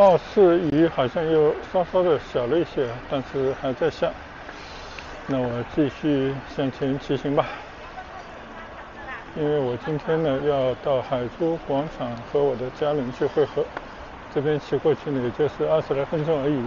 貌似雨好像又稍稍的小了一些，但是还在下。那我继续向前骑行吧，因为我今天呢要到海珠广场和我的家人去会合，这边骑过去呢也就是20来分钟而已。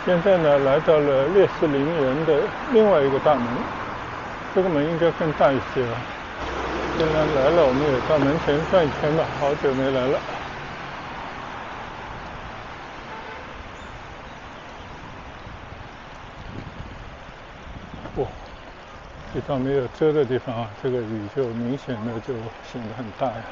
现在呢，来到了烈士陵园的另外一个大门，这个门应该更大一些了。既然来了，我们也到门前转一圈吧，好久没来了。哇，地方没有遮的地方啊，这个雨就明显的就显得很大呀。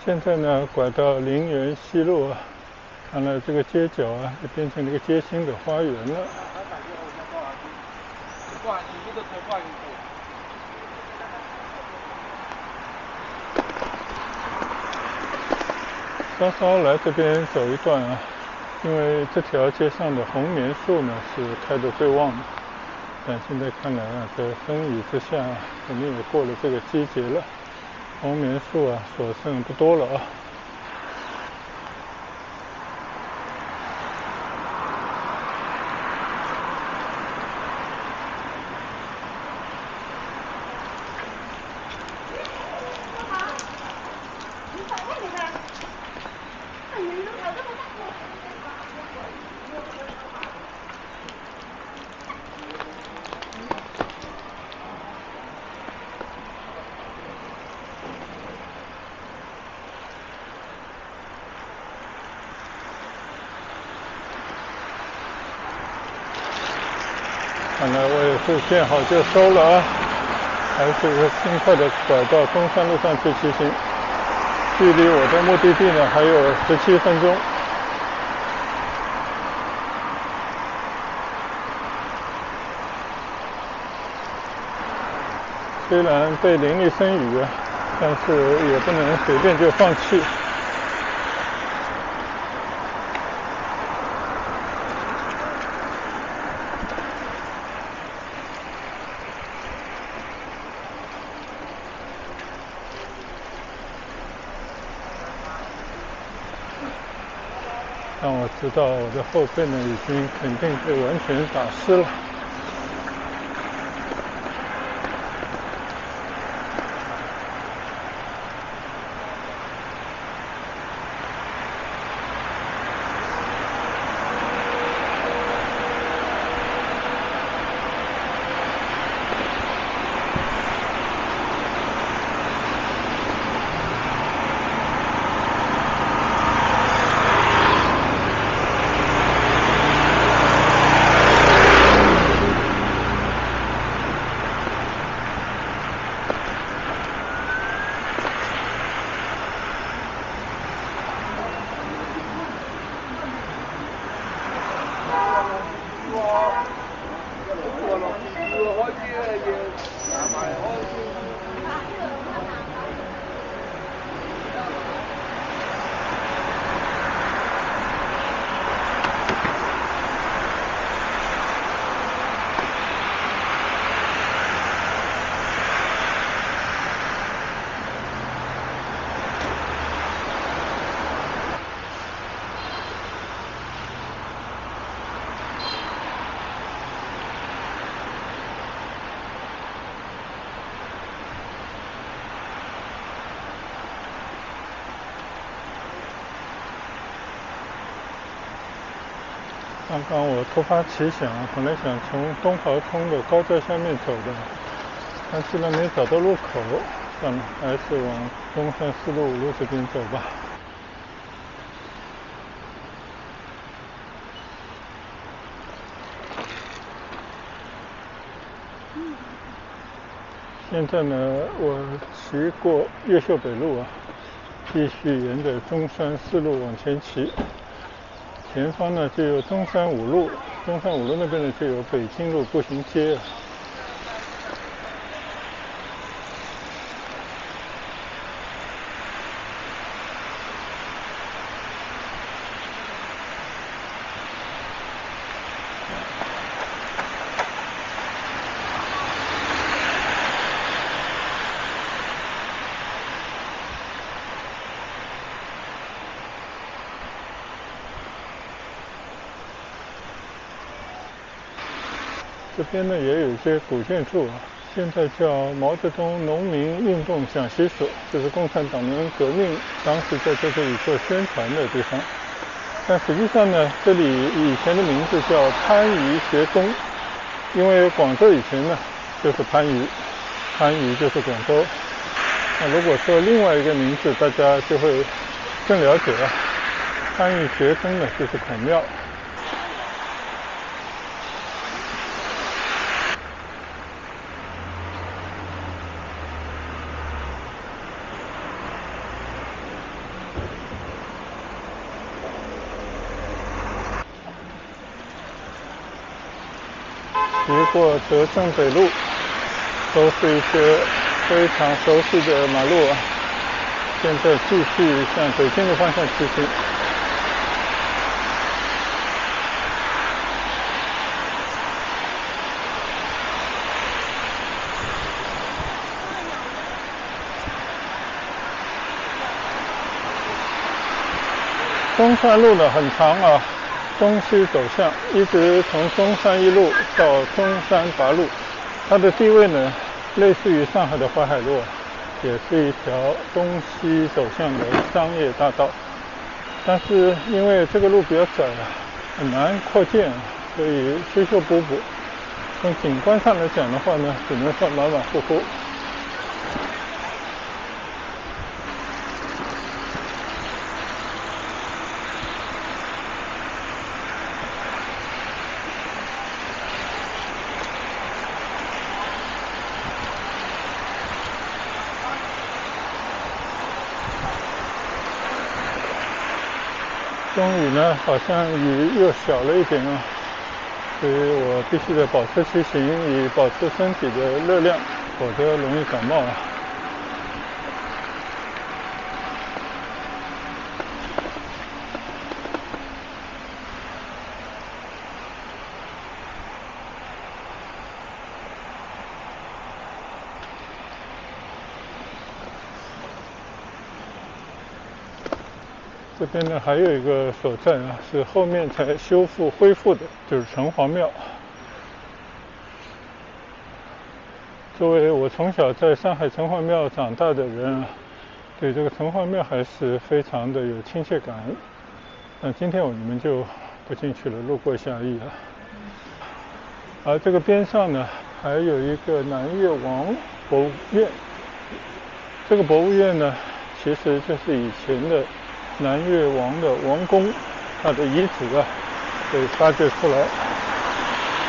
现在呢，拐到陵园西路啊，看来这个街角啊，就变成了一个街心的花园了。稍稍来这边走一段啊，因为这条街上的红棉树呢是开得最旺的，但现在看来啊，在风雨之下，我们也过了这个季节了，红棉树啊所剩不多了啊。看来我也是见好就收了啊，还是尽快的拐到中山路上去骑行，距离我的目的地呢还有17分钟。虽然被淋了一身雨啊，但是也不能随便就放弃。让我知道我的后背呢已经肯定被完全打湿了。刚刚我突发奇想，本来想从东华通的高架下面走的，但是呢没找到路口，算了，还是往中山4路5路这边走吧。现在呢，我骑过越秀北路啊，继续沿着中山4路往前骑。前方呢就有中山5路，中山5路那边呢就有北京路步行街啊。这边呢也有一些古建筑啊，现在叫毛泽东农民运动讲习所，就是共产党人革命当时在这里做宣传的地方。但实际上呢，这里以前的名字叫番禺学宫，因为广州以前呢就是番禺，番禺就是广州。那如果说另外一个名字，大家就会更了解了。番禺学宫呢就是孔庙。骑过德政北路，都是一些非常熟悉的马路啊。现在继续向北京的方向骑行。中山路呢很长啊，东西走向，一直从中山1路到中山8路，它的地位呢，类似于上海的淮海路，也是一条东西走向的商业大道。但是因为这个路比较窄啊，很难扩建，所以修修补补。从景观上来讲的话呢，只能算马马虎虎。中午呢，好像雨又小了一点啊，所以我必须得保持骑行，以保持身体的热量，否则容易感冒啊。这边呢还有一个所在啊，是后面才修复恢复的，就是城隍庙。作为我从小在上海城隍庙长大的人啊，对这个城隍庙还是非常的有亲切感。那今天我们就不进去了，路过一下而已啊。而这个边上呢，还有一个南越王博物院。这个博物院呢，其实就是以前的南越王的王宫，他的遗址啊，被发掘出来，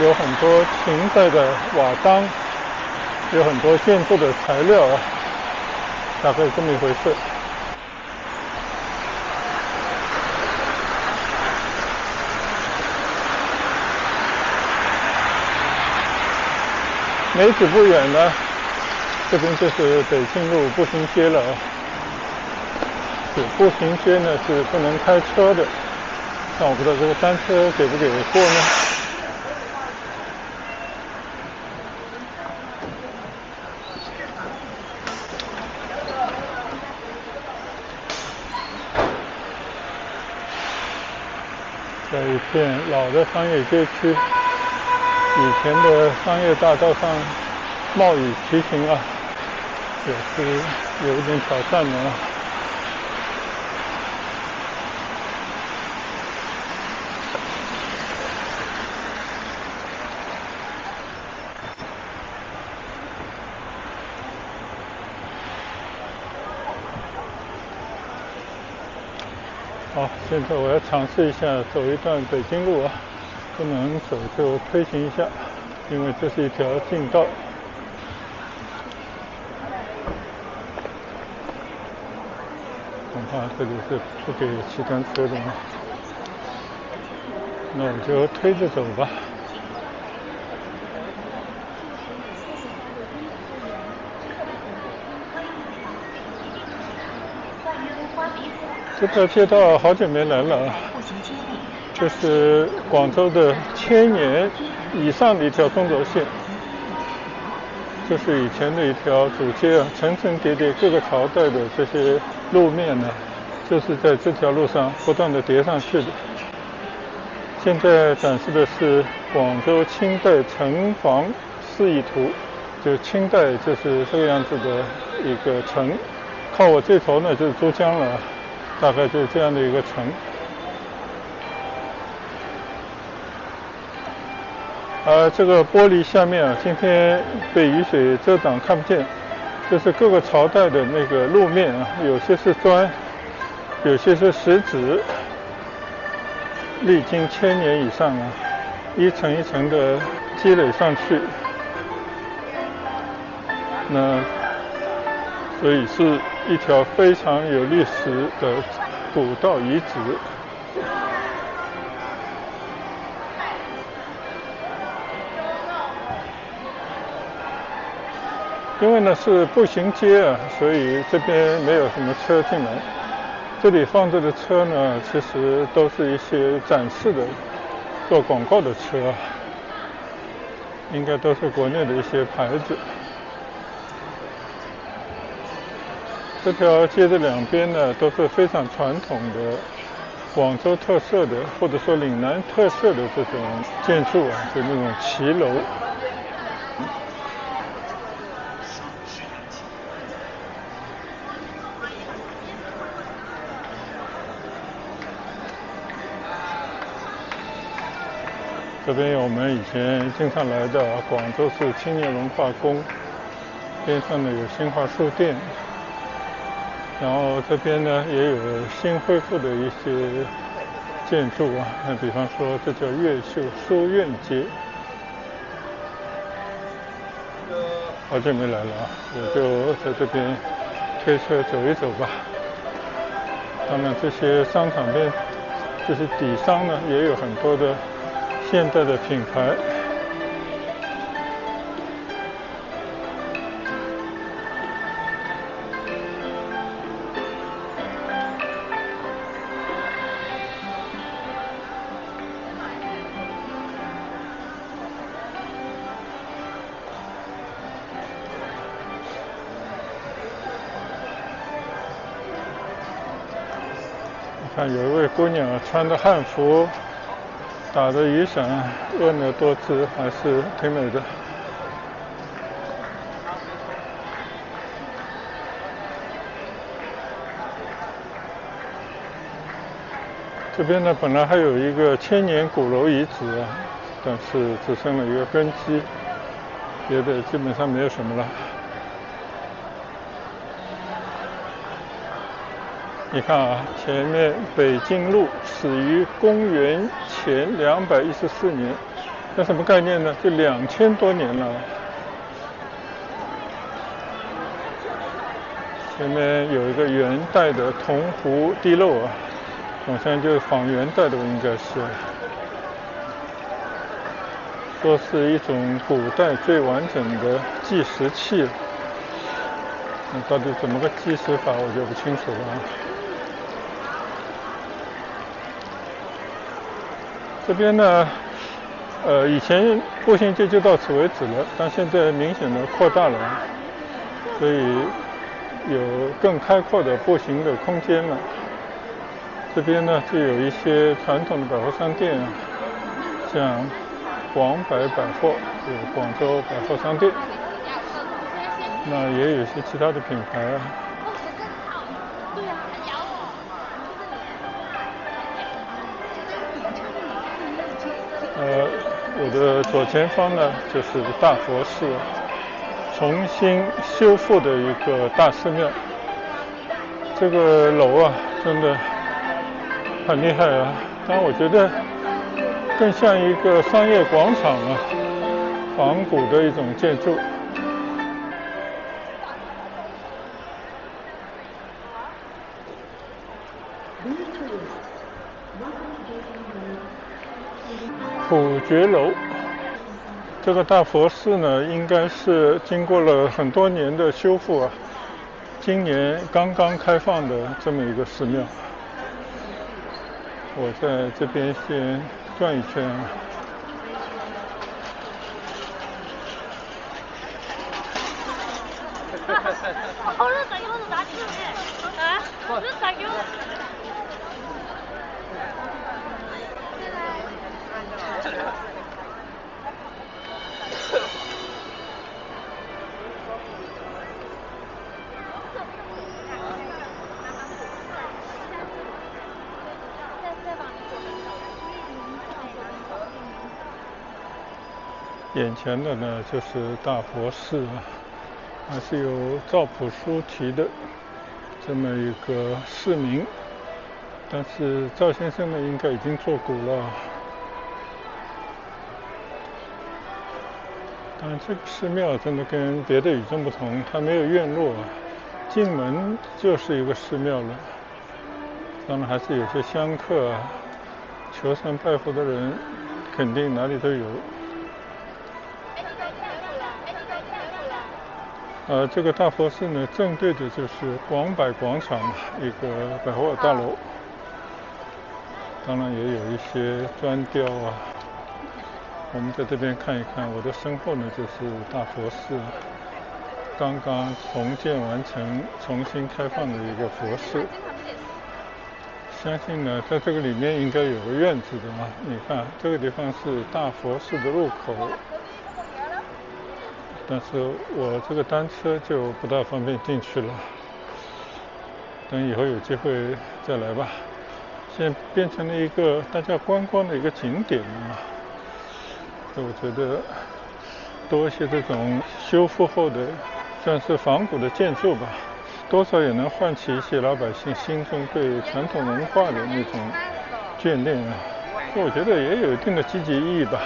有很多秦代的瓦当，有很多建筑的材料啊，大概这么一回事。没几步远呢，这边就是北京路步行街了。步行街呢是不能开车的，但我不知道这个单车给不给过呢？在一片老的商业街区，以前的商业大道上冒雨骑行啊，也是有一点挑战的。好，现在我要尝试一下走一段北京路啊，不能走就推行一下，因为这是一条近道。恐怕这里是不给骑单车的嘛，那我就推着走吧。这条街道好久没来了啊，这是广州的1000年以上的一条中轴线，这是以前的一条主街啊，层层叠叠各个朝代的这些路面呢，就是在这条路上不断的叠上去的。现在展示的是广州清代城防示意图，就清代就是这个样子的一个城，靠我这头呢就是珠江了，大概就是这样的一个城。这个玻璃下面啊，今天被雨水遮挡看不见，就是各个朝代的那个路面啊，有些是砖，有些是石子，历经1000年以上啊，一层一层的积累上去，那所以是一条非常有历史的古道遗址。因为呢是步行街啊，所以这边没有什么车进来。这里放着的车呢，其实都是一些展示的、做广告的车，应该都是国内的一些牌子。这条街的两边呢，都是非常传统的广州特色的，或者说岭南特色的这种建筑啊，就那种骑楼。这边有我们以前经常来的广州市青年文化宫，边上呢有新华书店，然后这边呢也有新恢复的一些建筑啊，那比方说这叫越秀书院街。好久没来了啊，我就在这边推车走一走吧。当然这些商场边，这些底商呢也有很多的现代的品牌。看有一位姑娘穿着汉服，打着雨伞，婀娜多姿，还是挺美的。这边呢，本来还有一个千年鼓楼遗址啊，但是只剩了一个根基，别的基本上没有什么了。你看啊，前面北京路始于公元前214年，那什么概念呢？就2000多年了。前面有一个元代的铜湖地漏啊，好像就是仿元代的，应该是。说是一种古代最完整的计时器，那到底怎么个计时法，我就不清楚了啊。这边呢，以前步行街就到此为止了，但现在明显的扩大了，所以有更开阔的步行的空间了。这边呢，就有一些传统的百货商店啊，像广百百货，有广州百货商店，那也有一些其他的品牌啊。我的左前方呢，就是大佛寺，重新修复的一个大寺庙。这个楼啊，真的很厉害啊！但我觉得更像一个商业广场啊，仿古的一种建筑。普觉楼，这个大佛寺呢，应该是经过了很多年的修复啊，今年刚刚开放的这么一个寺庙。我在这边先转一圈啊。眼前的呢就是大佛寺啊，还是有赵朴初题的这么一个寺名，但是赵先生呢应该已经作古了。但这个寺庙真的跟别的与众不同，它没有院落，进门就是一个寺庙了。当然还是有些香客啊，求神拜佛的人肯定哪里都有。这个大佛寺呢，正对的就是广百广场一个百货大楼，当然也有一些砖雕啊。我们在这边看一看，我的身后呢就是大佛寺，刚刚重建完成、重新开放的一个佛寺。相信呢，在这个里面应该有个院子的啊。你看，这个地方是大佛寺的入口。但是我这个单车就不大方便进去了，等以后有机会再来吧。现在变成了一个大家观光的一个景点啊，所以我觉得多一些这种修复后的算是仿古的建筑吧，多少也能唤起一些老百姓心中对传统文化的那种眷恋啊，所以我觉得也有一定的积极意义吧。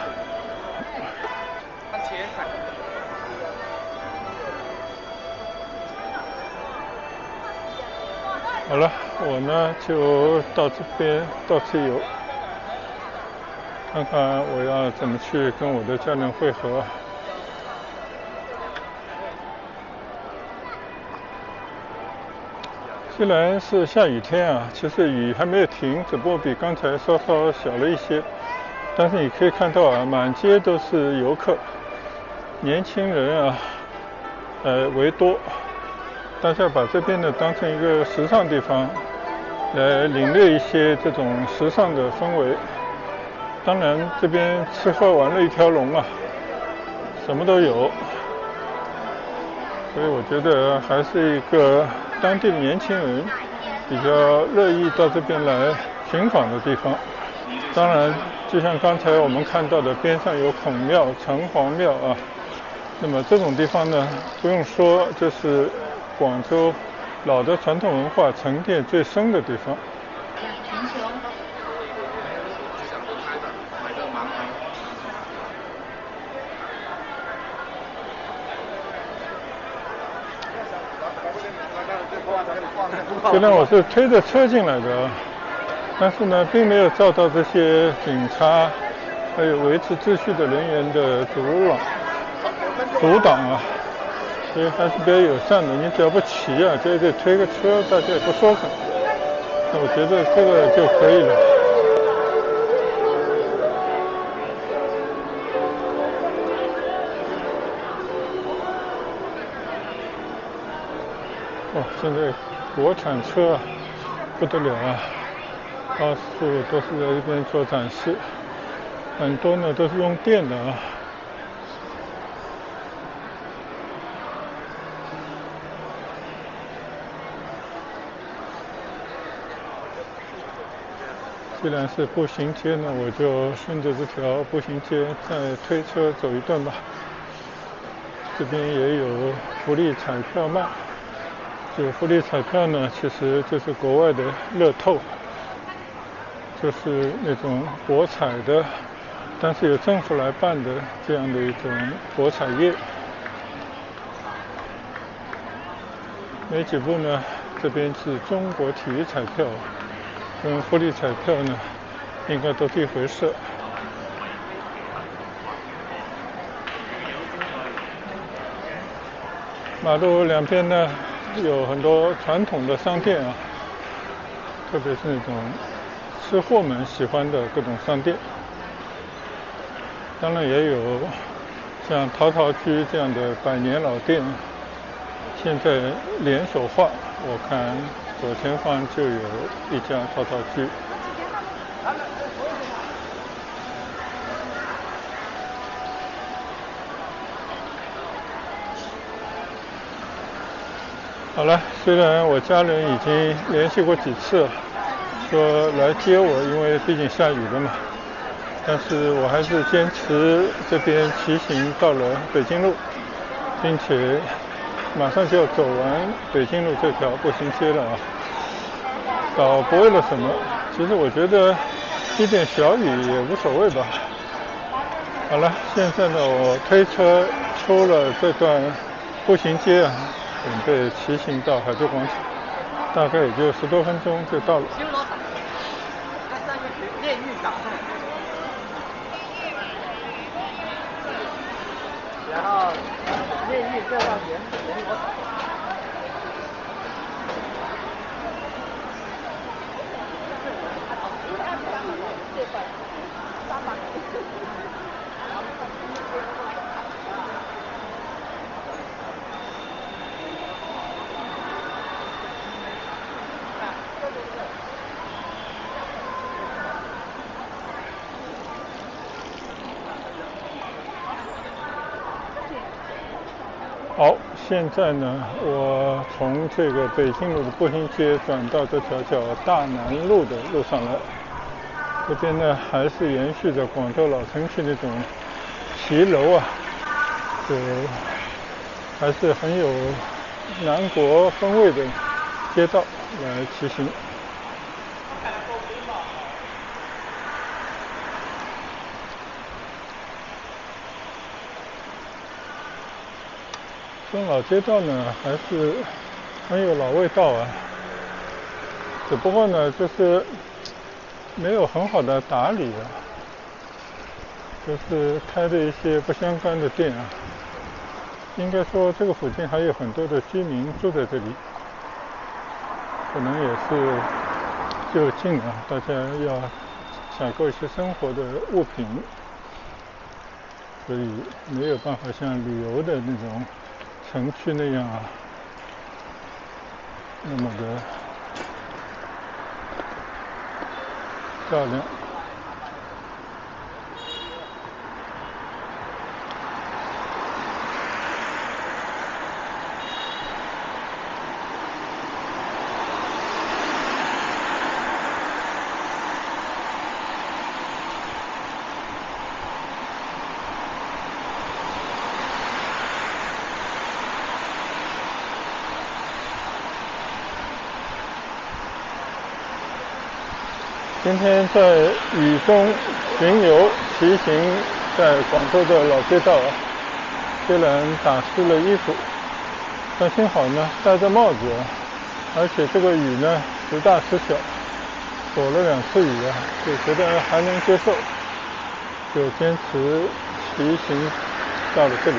好了，我呢就到这边到此游，看看我要怎么去跟我的家人会合。虽然是下雨天啊，其实雨还没有停，只不过比刚才稍稍小了一些。但是你可以看到啊，满街都是游客，年轻人啊，为多。大家把这边呢当成一个时尚地方，来领略一些这种时尚的氛围。当然，这边吃喝玩乐一条龙啊，什么都有。所以我觉得还是一个当地的年轻人比较乐意到这边来寻访的地方。当然，就像刚才我们看到的，边上有孔庙、城隍庙啊。那么这种地方呢，不用说，这是广州老的传统文化沉淀最深的地方。虽然我是推着车进来的，但是呢，并没有遭到这些警察还有维持秩序的人员的阻挡啊，所以还是比较友善的。你只要不骑啊，就得推个车，大家也不说什么。我觉得这个就可以了。哇，现在国产车啊，不得了啊！到处都是在这边做展示，很多呢都是用电的啊。既然是步行街呢，我就顺着这条步行街再推车走一段吧。这边也有福利彩票卖，这个福利彩票呢，其实就是国外的乐透。就是那种博彩的，但是由政府来办的这样的一种博彩业。没几步呢，这边是中国体育彩票，跟福利彩票呢，应该都是一回事。马路两边呢，有很多传统的商店啊，特别是那种吃货们喜欢的各种商店。当然也有像陶陶居这样的百年老店，现在连锁化。我看左前方就有一家陶陶居。好了，虽然我家人已经联系过几次了，说来接我，因为毕竟下雨了嘛，但是我还是坚持这边骑行到了北京路，并且马上就要走完北京路这条步行街了啊。倒不为了什么，其实我觉得一点小雨也无所谓吧。好了，现在呢，我推车出了这段步行街啊，准备骑行到海珠广场，大概也就10多分钟就到了。然后炼狱这段原我手。好，现在呢，我从这个北京路的步行街转到这条叫大南路的路上来。这边呢，还是延续着广州老城区那种骑楼啊，还是很有南国风味的街道来骑行。这种老街道呢，还是很有老味道啊。只不过呢，就是没有很好的打理啊，就是开的一些不相干的店啊。应该说，这个附近还有很多的居民住在这里，可能也是就近啊，大家要采购一些生活的物品，所以没有办法像旅游的那种城区那样啊，那么的漂亮。今天在雨中巡游骑行，在广州的老街道啊，虽然打湿了衣服，但幸好呢戴着帽子啊，而且这个雨呢时大时小，躲了2次雨啊，就觉得还能接受，就坚持骑行到了这里。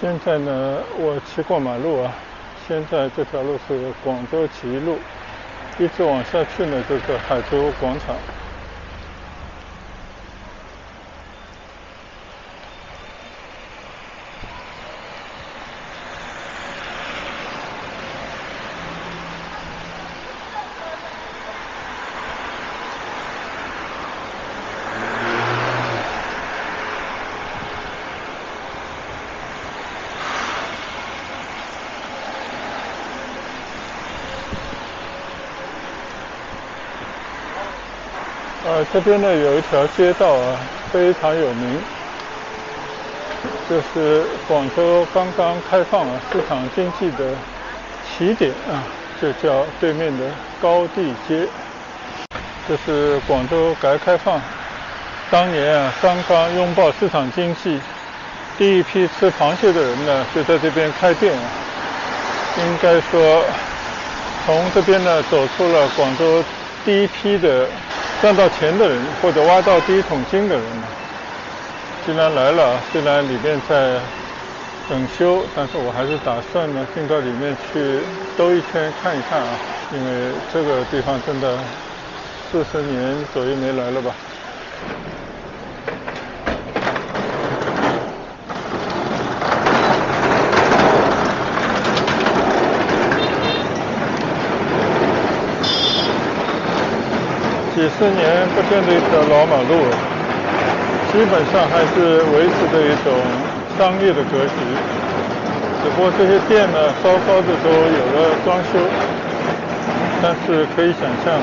现在呢，我骑过马路啊，现在这条路是广州起义路，一直往下去呢就是海珠广场。这边呢有一条街道啊，非常有名，就是广州刚刚开放市场经济的起点啊，就叫对面的高地街。这是广州改革开放当年刚刚拥抱市场经济，第一批吃螃蟹的人呢就在这边开店应该说，从这边呢走出了广州第一批的赚到钱的人，或者挖到第一桶金的人。既然来了，虽然里面在整修，但是我还是打算呢进到里面去兜一圈看一看因为这个地方真的40年左右没来了吧。几十年不见的一条老马路，基本上还是维持着一种商业的格局，只不过这些店呢稍稍的都有了装修，但是可以想象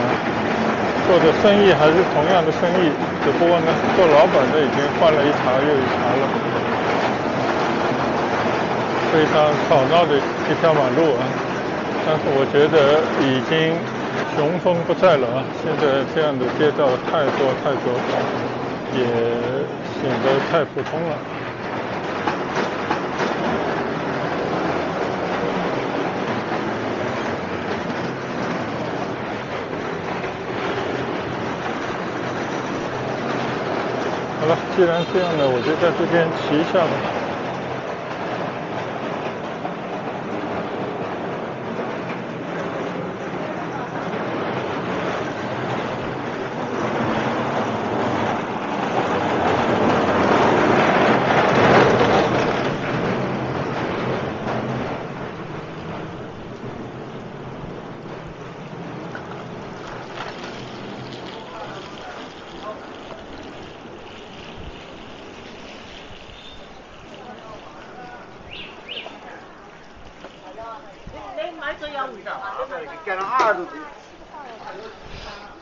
做的生意还是同样的生意，只不过呢做老板的已经换了一茬又一茬了。非常吵闹的一条马路但是我觉得已经雄风不在了现在这样的街道太多，也显得太普通了。好了，既然这样呢，我就在这边骑一下吧。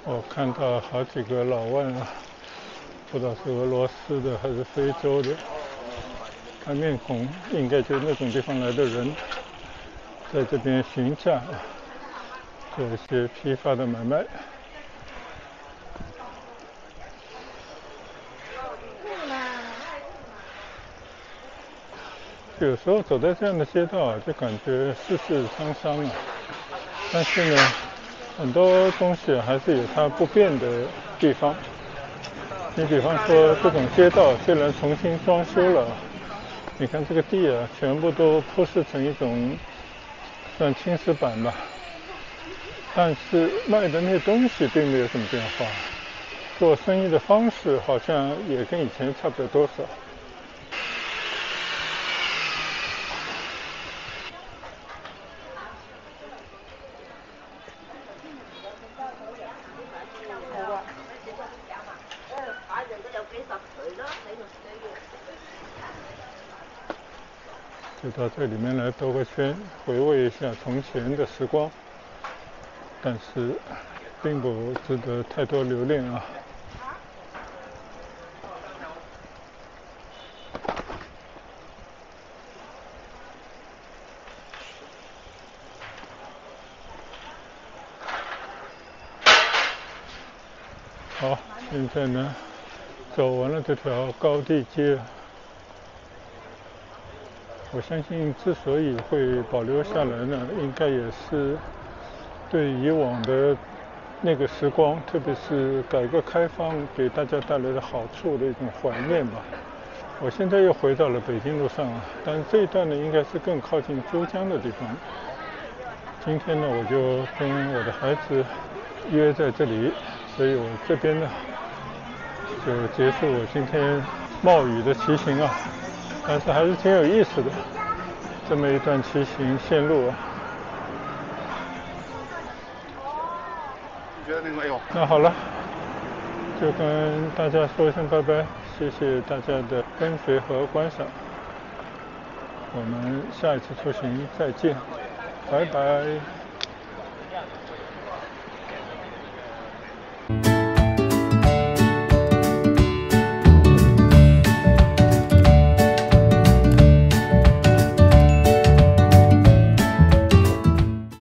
我看到好几个老外不知道是俄罗斯的还是非洲的，看面孔应该就是那种地方来的人，在这边询价做一些批发的买卖。有时候走在这样的街道就感觉世事沧桑但是呢很多东西还是有它不变的地方。你比方说这种街道虽然重新装修了，你看这个地全部都铺设成一种算青石板吧，但是卖的那些东西并没有什么变化，做生意的方式好像也跟以前差不了多少。就到这里面来兜个圈，回味一下从前的时光，但是并不值得太多留恋好，现在呢走完了这条高地街，我相信之所以会保留下来呢，应该也是对以往的那个时光，特别是改革开放给大家带来的好处的一种怀念吧。我现在又回到了北京路上但这一段呢应该是更靠近珠江的地方。今天呢我就跟我的孩子约在这里，所以我这边呢就结束我今天冒雨的骑行但是还是挺有意思的，这么一段骑行线路那好了，就跟大家说一声拜拜，谢谢大家的跟随和观赏，我们下一次出行再见，拜拜。